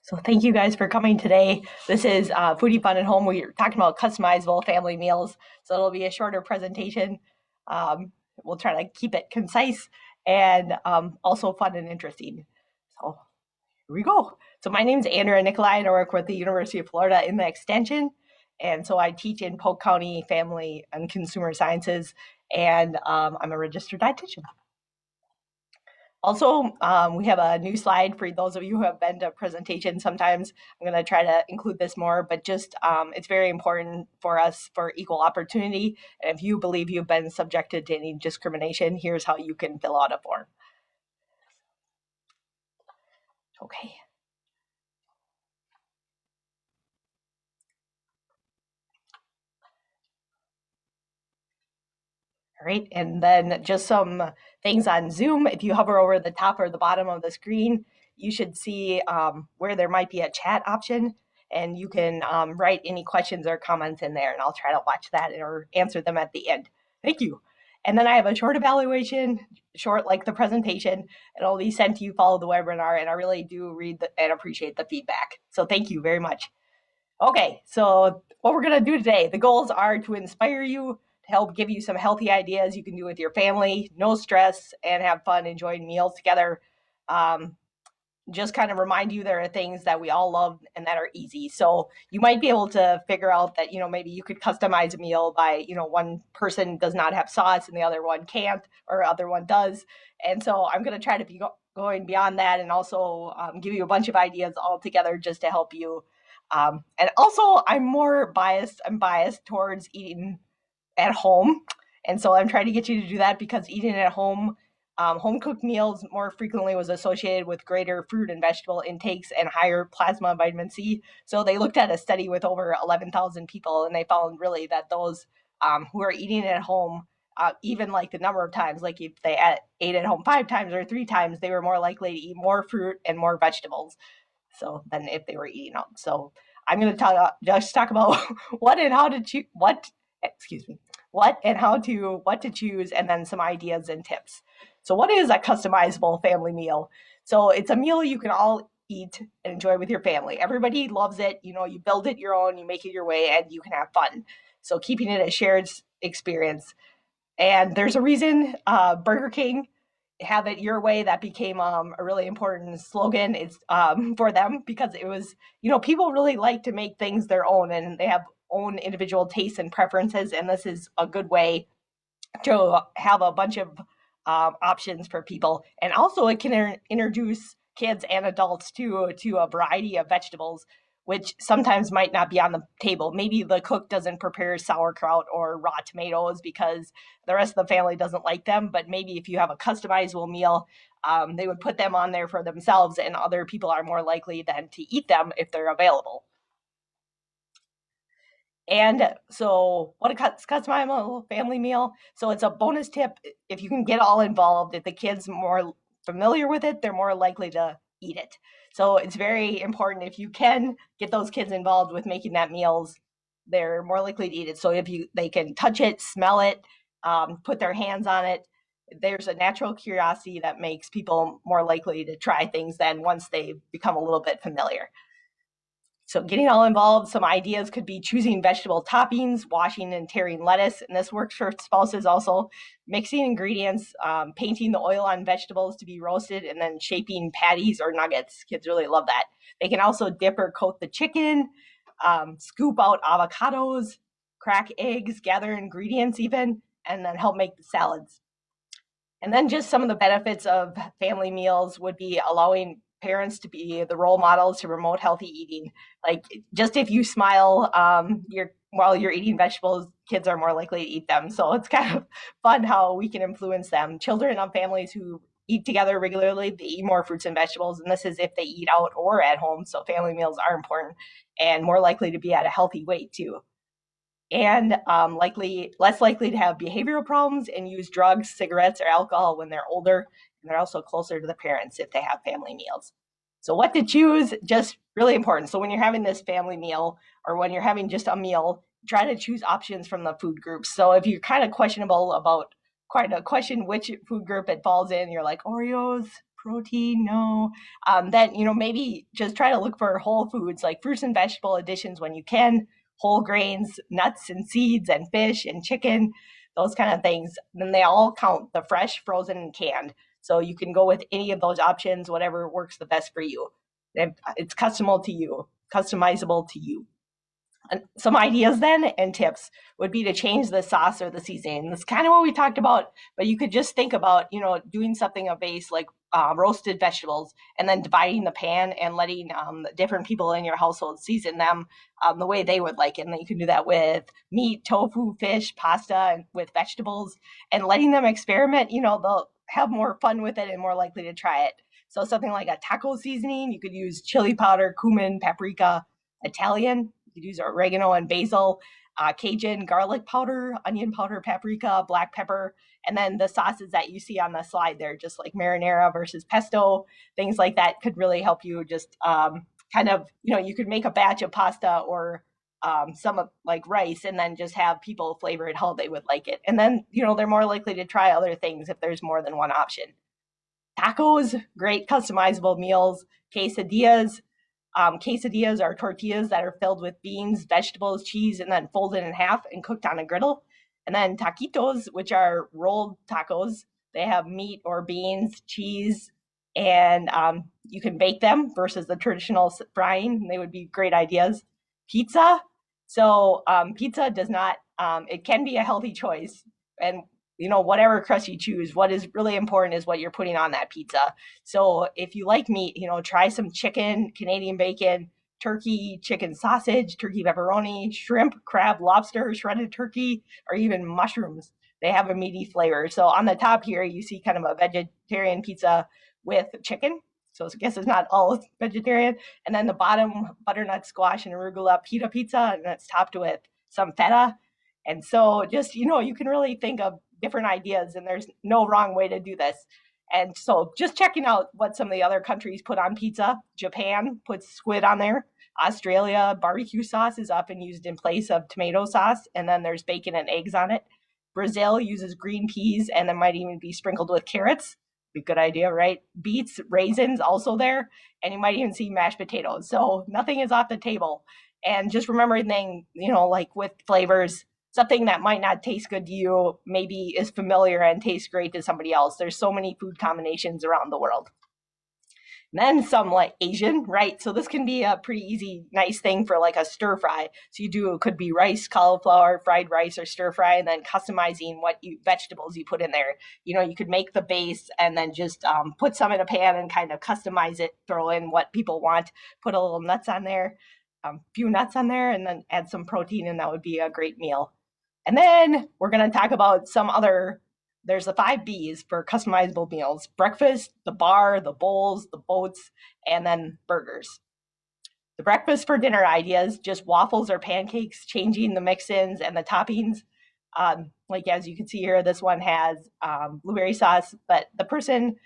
So thank you guys for coming today. This is Foodie Fun at Home. We're talking about customizable family meals. So it'll be a shorter presentation. Um, we'll try to keep it concise and also fun and interesting. So here we go. So my name is Andrea Nicolai, and I work with the University of Florida in the Extension. And so I teach in Polk County Family and Consumer Sciences, and I'm a registered dietitian. Also, we have a new slide for those of you who have been to presentations. Sometimes I'm going to try to include this more, but just it's very important for us for equal opportunity. And if you believe you've been subjected to any discrimination, here's how you can fill out a form. Okay. All right, and then just some things on Zoom. If you hover over the top or the bottom of the screen, you should see where there might be a chat option, and you can write any questions or comments in there, and I'll try to watch that or answer them at the end. Thank you. And then I have a short evaluation, short like the presentation, and it'll be sent to you, follow the webinar, and I really do read and appreciate the feedback. So thank you very much. Okay, so what we're gonna do today, the goals are to inspire you, to help give you some healthy ideas you can do with your family, no stress, and have fun enjoying meals together. Just kind of remind you there are things that we all love and that are easy. So you might be able to figure out that, maybe you could customize a meal by, one person does not have sauce and the other one can't, or other one does. And so I'm going to try to be going beyond that and also give you a bunch of ideas all together just to help you. And also I'm biased towards eating at home. And so I'm trying to get you to do that because eating at home, home cooked meals more frequently was associated with greater fruit and vegetable intakes and higher plasma vitamin C. So they looked at a study with over 11,000 people, and they found really that those who are eating at home, even like the number of times, like if they ate at home 5 times or 3 times, they were more likely to eat more fruit and more vegetables. So than if they were eating out. So I'm going to just talk about what and how to choose, what to choose, and then some ideas and tips. So what is a customizable family meal? So it's a meal you can all eat and enjoy with your family. Everybody loves it. You build it your own, you make it your way, and you can have fun. So keeping it a shared experience. And there's a reason Burger King have it your way that became a really important slogan. It's for them because it was, people really like to make things their own and they have own individual tastes and preferences, and this is a good way to have a bunch of options for people. And also it can introduce kids and adults to a variety of vegetables which sometimes might not be on the table. Maybe the cook doesn't prepare sauerkraut or raw tomatoes because the rest of the family doesn't like them, but maybe if you have a customizable meal, they would put them on there for themselves, and other people are more likely then to eat them if they're available. And so what a customizable family meal. So it's a bonus tip. If you can get all involved, if the kids more familiar with it, they're more likely to eat it. So it's very important if you can get those kids involved with making that meals, they're more likely to eat it. So if they can touch it, smell it, put their hands on it, there's a natural curiosity that makes people more likely to try things than once they become a little bit familiar. So getting all involved, some ideas could be choosing vegetable toppings, washing and tearing lettuce, and this works for spouses also, mixing ingredients, painting the oil on vegetables to be roasted, and then shaping patties or nuggets. Kids really love that. They can also dip or coat the chicken, scoop out avocados, crack eggs, gather ingredients even, and then help make the salads. And then just some of the benefits of family meals would be allowing parents to be the role models to promote healthy eating. Like just if you smile while you're eating vegetables, kids are more likely to eat them. So it's kind of fun how we can influence them. Children of families who eat together regularly, they eat more fruits and vegetables, and this is if they eat out or at home. So family meals are important and more likely to be at a healthy weight too. And less likely to have behavioral problems and use drugs, cigarettes, or alcohol when they're older. And they're also closer to the parents if they have family meals. So what to choose, just really important. So when you're having this family meal or when you're having just a meal, try to choose options from the food groups. So if you're kind of question which food group it falls in, you're like Oreos, protein, no. Then, maybe just try to look for whole foods like fruits and vegetable additions when you can, whole grains, nuts and seeds, and fish and chicken, those kind of things. Then they all count, the fresh, frozen, and canned. So you can go with any of those options, whatever works the best for you. It's customizable to you. Some ideas then and tips would be to change the sauce or the seasoning. That's kind of what we talked about, but you could just think about, doing something a base like roasted vegetables and then dividing the pan and letting different people in your household season them the way they would like it. And then you can do that with meat, tofu, fish, pasta, and with vegetables, and letting them experiment. They'll have more fun with it and more likely to try it. So something like a taco seasoning, you could use chili powder, cumin, paprika, Italian. You could use oregano and basil, Cajun garlic powder, onion powder, paprika, black pepper, and then the sauces that you see on the slide there, just like marinara versus pesto, things like that could really help you just kind of, you could make a batch of pasta or some of like rice and then just have people flavor it how they would like it. And then, they're more likely to try other things if there's more than one option. Tacos, great customizable meals. Quesadillas. Quesadillas are tortillas that are filled with beans, vegetables, cheese, and then folded in half and cooked on a griddle. And then taquitos, which are rolled tacos. They have meat or beans, cheese, and you can bake them versus the traditional frying. They would be great ideas. Pizza. So pizza does not, it can be a healthy choice. And whatever crust you choose, what is really important is what you're putting on that pizza. So if you like meat, try some chicken, Canadian bacon, turkey, chicken sausage, turkey pepperoni, shrimp, crab, lobster, shredded turkey, or even mushrooms. They have a meaty flavor. So on the top here, you see kind of a vegetarian pizza with chicken. So I guess it's not all vegetarian. And then the bottom, butternut squash and arugula pita pizza, and that's topped with some feta. And so just, you can really think of different ideas, and there's no wrong way to do this. And so just checking out what some of the other countries put on pizza. Japan puts squid on there. Australia, barbecue sauce is often used in place of tomato sauce, and then there's bacon and eggs on it. Brazil uses green peas, and then might even be sprinkled with carrots. Be a good idea, right? Beets, raisins also there, and you might even see mashed potatoes. So nothing is off the table. And just remembering, like with flavors, something that might not taste good to you maybe is familiar and tastes great to somebody else. There's so many food combinations around the world. And then some like Asian, right? So this can be a pretty easy, nice thing for like a stir fry. So it could be rice, cauliflower, fried rice, or stir fry, and then customizing what vegetables you put in there. You could make the base and then just put some in a pan and kind of customize it, throw in what people want, put a little nuts on there, few nuts on there, and then add some protein, and that would be a great meal. And then we're going to talk about there's the 5 B's for customizable meals: breakfast, the bar, the bowls, the boats, and then burgers. The breakfast for dinner ideas, just waffles or pancakes, changing the mix-ins and the toppings. Like as you can see here, this one has blueberry sauce, but the person,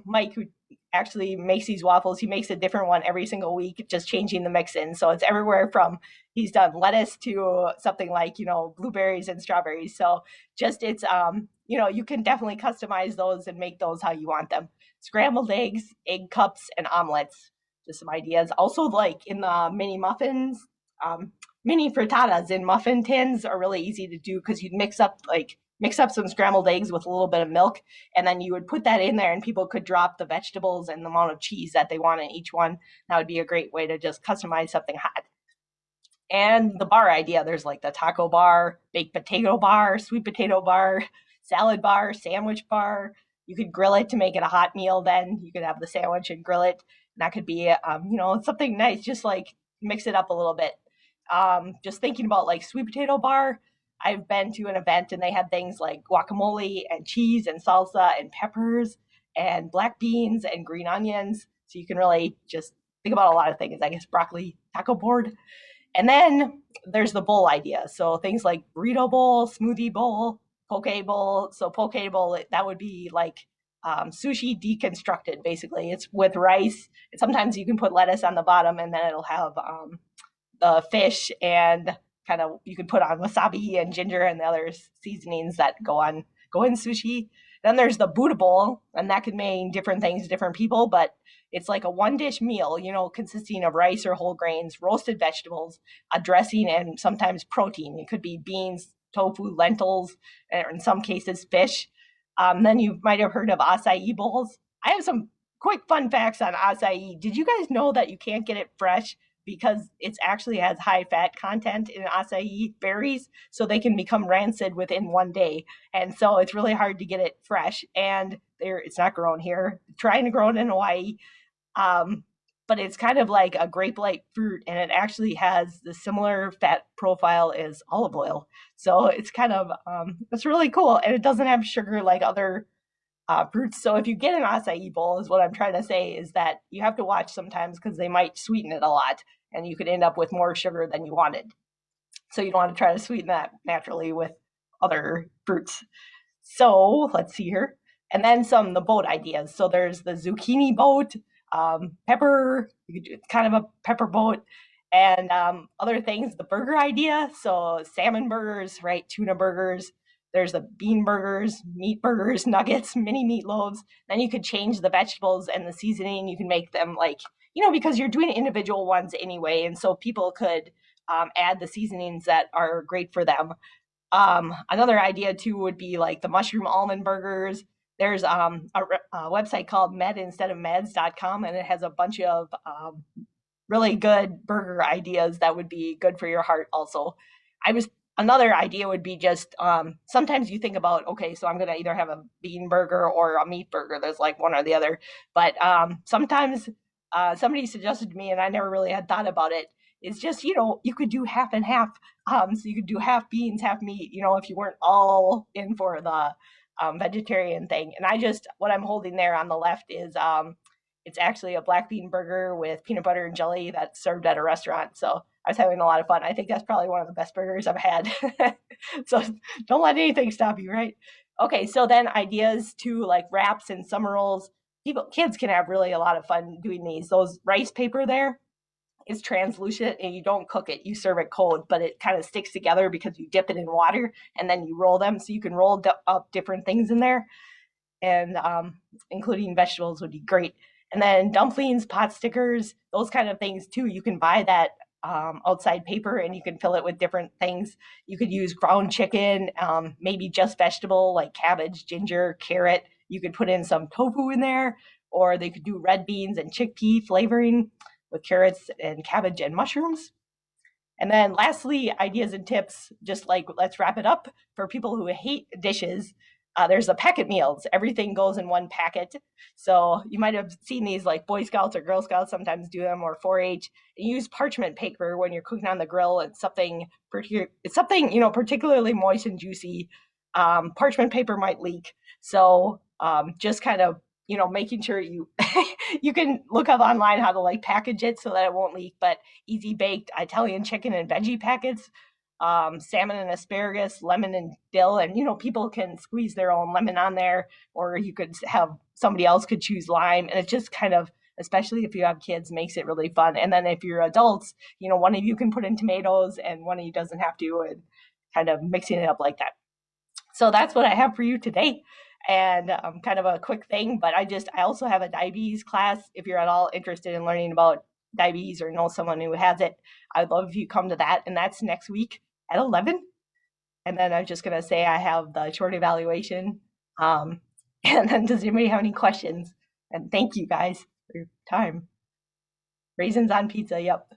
Mike, who actually makes these waffles, he makes a different one every single week, just changing the mix-in. So it's everywhere from, he's done lettuce to something like, blueberries and strawberries. So just it's, you can definitely customize those and make those how you want them. Scrambled eggs, egg cups, and omelets. Just some ideas. Also, like in the mini muffins, mini frittatas in muffin tins are really easy to do because you'd mix up some scrambled eggs with a little bit of milk, and then you would put that in there, and people could drop the vegetables and the amount of cheese that they want in each one. That would be a great way to just customize something hot. And the bar idea, there's like the taco bar, baked potato bar, sweet potato bar, salad bar, sandwich bar. You could grill it to make it a hot meal. Then you could have the sandwich and grill it. And that could be, something nice, just like mix it up a little bit. Just thinking about like sweet potato bar, I've been to an event and they had things like guacamole and cheese and salsa and peppers and black beans and green onions. So you can really just think about a lot of things, I guess, broccoli, taco board. And then there's the bowl idea. So things like burrito bowl, smoothie bowl, poke bowl. So poke bowl, that would be like sushi deconstructed, basically. It's with rice. And sometimes you can put lettuce on the bottom, and then it'll have the fish, and kind of you can put on wasabi and ginger and the other seasonings that go in sushi. Then there's the Buddha bowl, and that could mean different things to different people, but it's like a one dish meal, consisting of rice or whole grains, roasted vegetables, a dressing, and sometimes protein. It could be beans, tofu, lentils, or in some cases, fish. Then you might have heard of acai bowls. I have some quick fun facts on acai. Did you guys know that you can't get it fresh because it actually has high fat content in acai berries, so they can become rancid within one day, and so it's really hard to get it fresh. And it's not grown here. Trying to grow it in Hawaii, um, but it's kind of like a grape-like fruit, and it actually has the similar fat profile as olive oil. So it's kind of it's really cool, and it doesn't have sugar like other fruits. So if you get an acai bowl, is what I'm trying to say, is that you have to watch sometimes because they might sweeten it a lot, and you could end up with more sugar than you wanted. So you don't want to try to sweeten that naturally with other fruits. So let's see here. And then the boat ideas. So there's the zucchini boat, pepper, it's kind of a pepper boat, and other things, the burger idea. So salmon burgers, right? Tuna burgers. There's the bean burgers, meat burgers, nuggets, mini meatloaves. Then you could change the vegetables and the seasoning. You can make them like, because you're doing individual ones anyway. And so people could add the seasonings that are great for them. Another idea too would be like the mushroom almond burgers. There's a website called medinsteadofmeds.com, and it has a bunch of really good burger ideas that would be good for your heart also. Another idea would be just sometimes you think about, okay, so I'm going to either have a bean burger or a meat burger. There's like one or the other. But sometimes somebody suggested to me, and I never really had thought about it, is just, you could do half and half. So you could do half beans, half meat, if you weren't all in for the vegetarian thing. And what I'm holding there on the left is it's actually a black bean burger with peanut butter and jelly that's served at a restaurant. So I was having a lot of fun. I think that's probably one of the best burgers I've had. So don't let anything stop you, right? Okay, so then ideas to like wraps and summer rolls. Kids can have really a lot of fun doing these. Those rice paper there is translucent, and you don't cook it. You serve it cold, but it kind of sticks together because you dip it in water and then you roll them. So you can roll up different things in there, and including vegetables would be great. And then dumplings, pot stickers, those kind of things too. You can buy that outside paper, and you can fill it with different things. You could use ground chicken, maybe just vegetable like cabbage, ginger, carrot. You could put in some tofu in there, or they could do red beans and chickpea flavoring with carrots and cabbage and mushrooms. And then lastly, ideas and tips, just like let's wrap it up for people who hate dishes. There's the packet meals. Everything goes in one packet. So you might have seen these, like Boy Scouts or Girl Scouts sometimes do them, or 4-H. You use parchment paper when you're cooking on the grill. It's something particularly moist and juicy. Parchment paper might leak. So just kind of making sure you you can look up online how to like package it so that it won't leak. But easy baked Italian chicken and veggie packets, salmon and asparagus, lemon and dill, and people can squeeze their own lemon on there, or you could have somebody else could choose lime, and it just kind of, especially if you have kids, makes it really fun. And then if you're adults, one of you can put in tomatoes and one of you doesn't have to, and kind of mixing it up like that. So that's what I have for you today. And kind of a quick thing, but I also have a diabetes class. If you're at all interested in learning about diabetes or know someone who has it, I'd love if you come to that. And that's next week at 11. And then I'm just going to say I have the short evaluation. And then does anybody have any questions? And thank you guys for your time. Raisins on pizza, yep.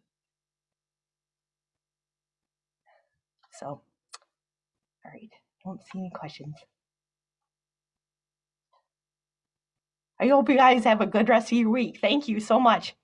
So, all right. Don't see any questions. I hope you guys have a good rest of your week. Thank you so much.